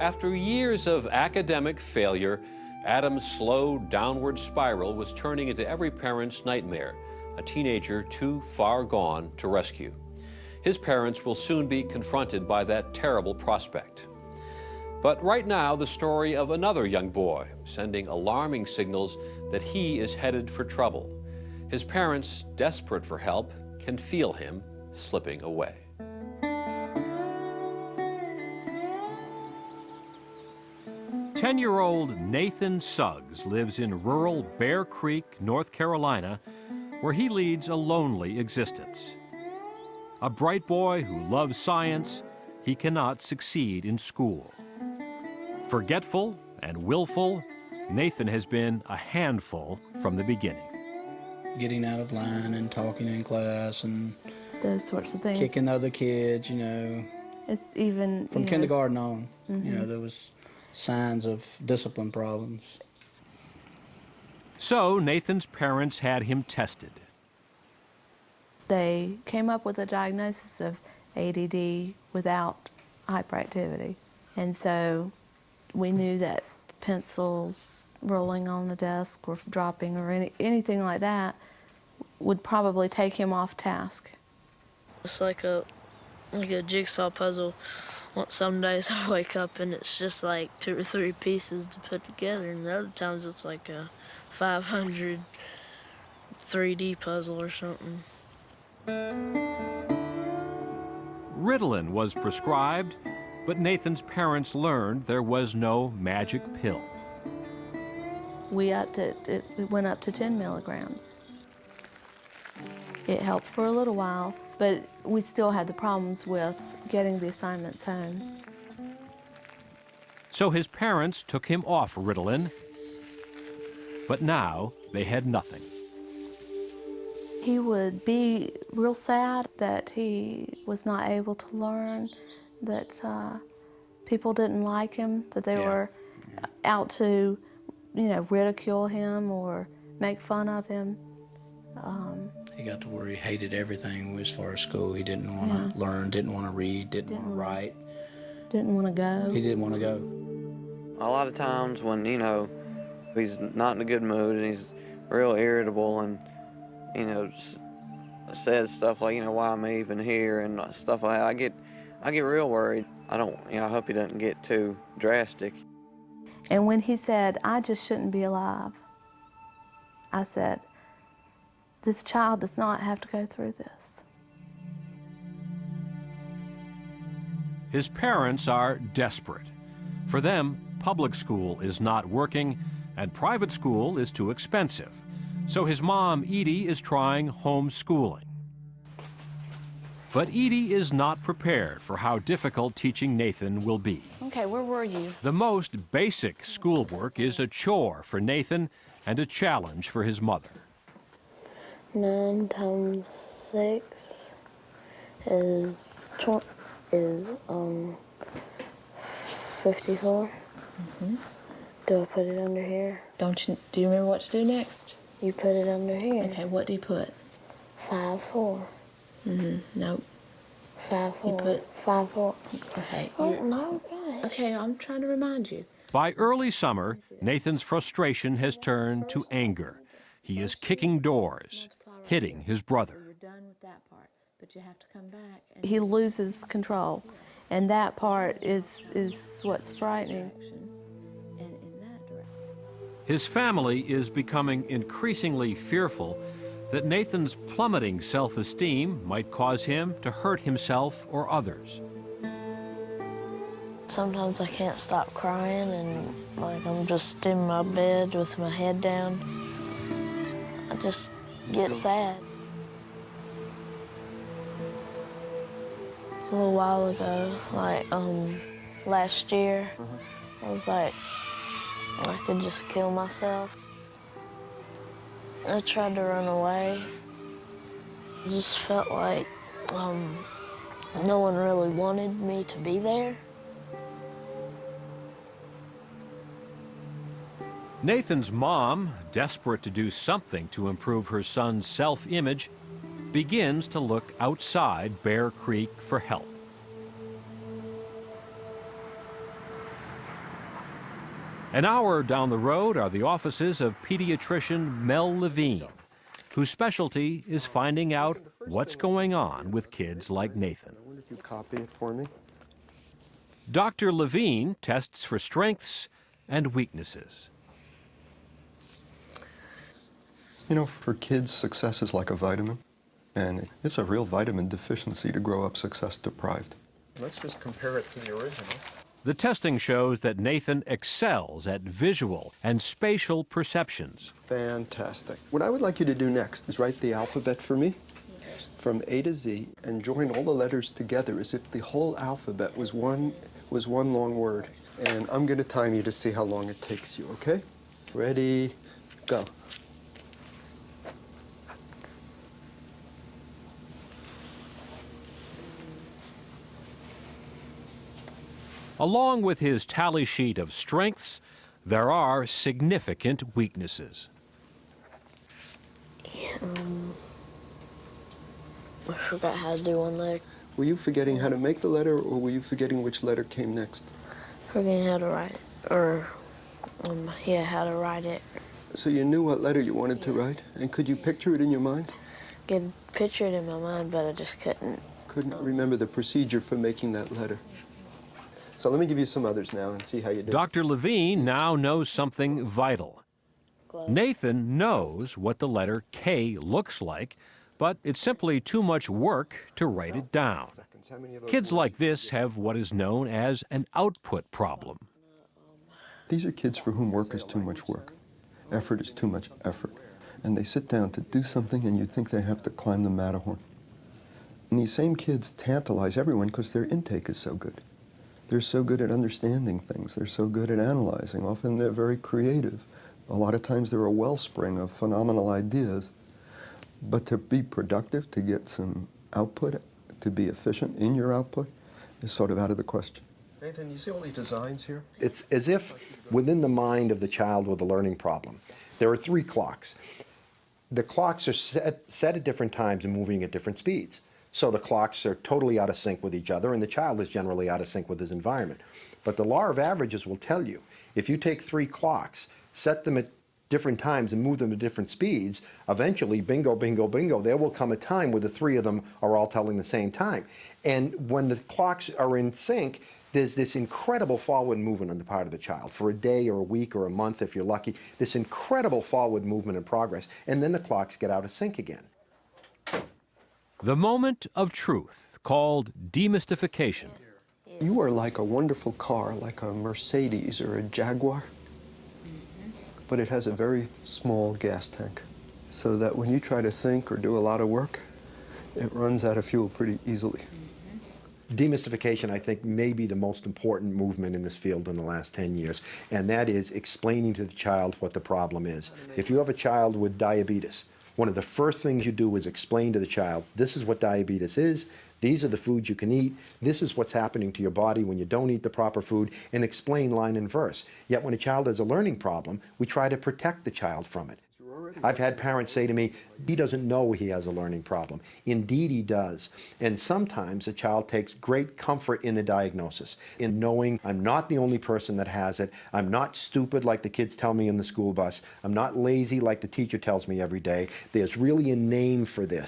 After years of academic failure, Adam's slow downward spiral was turning into every parent's nightmare, a teenager too far gone to rescue. His parents will soon be confronted by that terrible prospect. But right now, the story of another young boy sending alarming signals that he is headed for trouble. His parents, desperate for help, can feel him slipping away. 10-year-old Nathan Suggs lives in rural Bear Creek, North Carolina, where he leads a lonely existence. A bright boy who loves science, he cannot succeed in school. Forgetful and willful, Nathan has been a handful from the beginning. Getting out of line and talking in class and those sorts of things. Kicking other kids, you know. It's even from kindergarten on, you know, there was signs of discipline problems. So Nathan's parents had him tested. They came up with a diagnosis of ADD without hyperactivity. And so we knew that pencils rolling on the desk or dropping or anything like that would probably take him off task. It's like a jigsaw puzzle. Some days I wake up and it's just like 2 or 3 pieces to put together, and the other times it's like a 500 3D puzzle or something. Ritalin was prescribed, but Nathan's parents learned there was no magic pill. We upped it. It went up to 10 milligrams. It helped for a little while, but we still had the problems with getting the assignments home. So his parents took him off Ritalin, but now they had nothing. He would be real sad that he was not able to learn, that people didn't like him, that they were out to, you know, ridicule him or make fun of him. He got to where he hated everything as far as school. He didn't want to learn, didn't want to read, didn't want to write. Didn't want to go. He didn't want to go. A lot of times when, you know, he's not in a good mood and he's real irritable and, you know, says stuff like, you know, why am I even here and stuff like that, I get real worried. I hope he doesn't get too drastic. And when he said, I just shouldn't be alive, I said, this child does not have to go through this. His parents are desperate. For them, public school is not working and private school is too expensive. So his mom, Edie, is trying homeschooling. But Edie is not prepared for how difficult teaching Nathan will be. Okay, where were you? The most basic schoolwork is a chore for Nathan and a challenge for his mother. 9 times 6 is 54. Do I put it under here? Do you remember what to do next? You put it under here. Okay, what do you put? 5, 4. Nope. 5, 4. You put 5, 4. Okay. Oh, no, God. Okay, I'm trying to remind you. By early summer, Nathan's frustration has turned to anger. He is kicking doors, hitting his brother. You're done with that part, but you have to come back. He loses control, and that part is what's frightening. And in that direction. His family is becoming increasingly fearful that Nathan's plummeting self-esteem might cause him to hurt himself or others. Sometimes I can't stop crying and like I'm just in my bed with my head down. I just get sad. A little while ago, like last year, I was like, I could just kill myself. I tried to run away. I just felt like no one really wanted me to be there. Nathan's mom, desperate to do something to improve her son's self-image, begins to look outside Bear Creek for help. An hour down the road are the offices of pediatrician Mel Levine, whose specialty is finding out what's going on with kids like Nathan. I wonder if you copy it for me. Dr. Levine tests for strengths and weaknesses. You know, for kids, success is like a vitamin, and it's a real vitamin deficiency to grow up success deprived. Let's just compare it to the original. The testing shows that Nathan excels at visual and spatial perceptions. Fantastic. What I would like you to do next is write the alphabet for me from A to Z and join all the letters together as if the whole alphabet was one long word. And I'm going to time you to see how long it takes you, okay? Ready, go. Along with his tally sheet of strengths, there are significant weaknesses. I forgot how to do one letter. Were you forgetting how to make the letter, or were you forgetting which letter came next? Forgetting how to write it, or yeah, how to write it. So you knew what letter you wanted to write, and could you picture it in your mind? Could picture it in my mind, but I just couldn't. Couldn't remember the procedure for making that letter. So let me give you some others now and see how you do. Dr. Levine now knows something vital. Nathan knows what the letter K looks like, but it's simply too much work to write it down. Kids like this have what is known as an output problem. These are kids for whom work is too much work. Effort is too much effort. And they sit down to do something and you think they have to climb the Matterhorn. And these same kids tantalize everyone because their intake is so good. They're so good at understanding things. They're so good at analyzing. Often they're very creative. A lot of times they're a wellspring of phenomenal ideas. But to be productive, to get some output, to be efficient in your output, is sort of out of the question. Nathan, you see all these designs here? It's as if within the mind of the child with a learning problem, there are 3 clocks. The clocks are set at different times and moving at different speeds. So the clocks are totally out of sync with each other, and the child is generally out of sync with his environment. But the law of averages will tell you, if you take 3 clocks, set them at different times and move them at different speeds, eventually, bingo, bingo, bingo, there will come a time where the 3 of them are all telling the same time. And when the clocks are in sync, there's this incredible forward movement on the part of the child for a day or a week or a month, if you're lucky, this incredible forward movement and progress, and then the clocks get out of sync again. The moment of truth, called demystification. You are like a wonderful car, like a Mercedes or a Jaguar, but it has a very small gas tank, so that when you try to think or do a lot of work, it runs out of fuel pretty easily. Demystification, I think, may be the most important movement in this field in the last 10 years, and that is explaining to the child what the problem is. If you have a child with diabetes, one of the first things you do is explain to the child, this is what diabetes is, these are the foods you can eat, this is what's happening to your body when you don't eat the proper food, and explain line and verse. Yet when a child has a learning problem, we try to protect the child from it. I've had parents say to me, he doesn't know he has a learning problem. Indeed he does. And sometimes a child takes great comfort in the diagnosis, in knowing I'm not the only person that has it, I'm not stupid like the kids tell me in the school bus, I'm not lazy like the teacher tells me every day. There's really a name for this.